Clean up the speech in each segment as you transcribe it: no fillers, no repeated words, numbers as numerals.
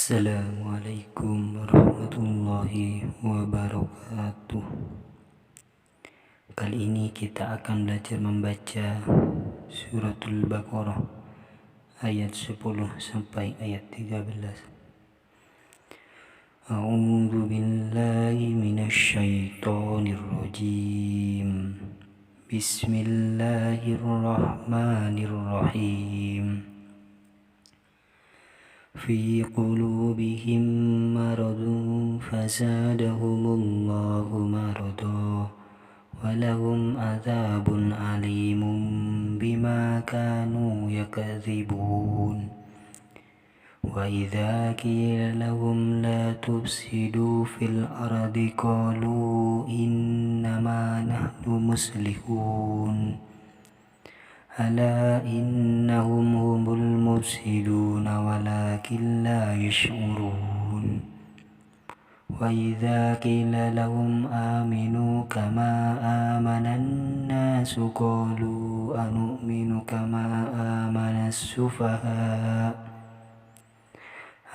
Assalamualaikum warahmatullahi wabarakatuh. Kali ini kita akan belajar membaca suratul Baqarah ayat 10 sampai ayat 13. A'udzu billahi minasy syaithanir rajim. Bismillahirrahmanirrahim. في قلوبهم مرض فزادهم الله مرضا ولهم عذاب عليم بما كانوا يكذبون وإذا قيل لهم لا تفسدوا في الأرض قالوا إنما نحن مصلحون ألا إنهم هم المفسدون ولكن لا يشعرون وإذا قيل لهم آمنوا كما آمن الناس قالوا أنؤمن كما آمن السفهاء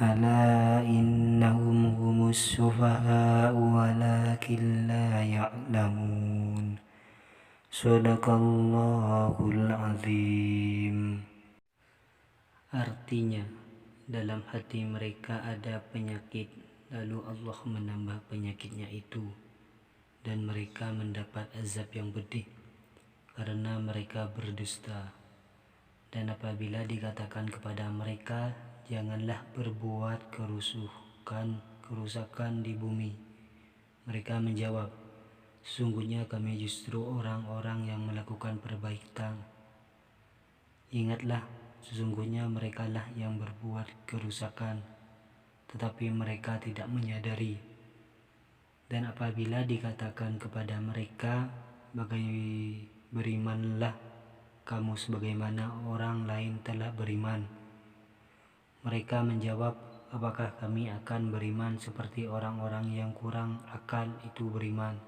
ألا إنهم هم السفهاء ولكن لا يعلمون. Shadaqallahul azim. Artinya, dalam hati mereka ada penyakit, lalu Allah menambah penyakitnya itu, dan mereka mendapat azab yang pedih karena mereka berdusta. Dan apabila dikatakan kepada mereka, janganlah berbuat kerusakan di bumi, mereka menjawab, sesungguhnya kami justru orang-orang yang melakukan perbaikan. Ingatlah, sesungguhnya merekalah yang berbuat kerusakan, tetapi mereka tidak menyadari. Dan apabila dikatakan kepada mereka, berimanlah kamu sebagaimana orang lain telah beriman, mereka menjawab, apakah kami akan beriman seperti orang-orang yang kurang akal itu beriman?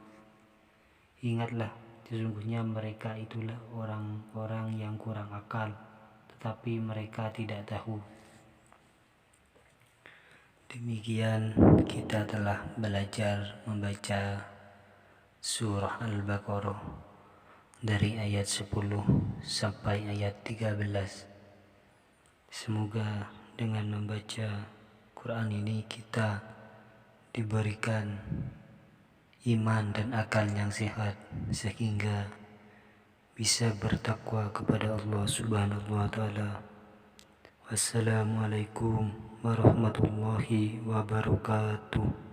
Ingatlah, sesungguhnya mereka itulah orang-orang yang kurang akal, tetapi mereka tidak tahu. Demikian kita telah belajar membaca surah Al-Baqarah dari ayat 10 sampai ayat 13. Semoga dengan membaca Quran ini kita diberikan iman dan akal yang sehat sehingga bisa bertakwa kepada Allah Subhanahu wa taala. Wassalamualaikum warahmatullahi wabarakatuh.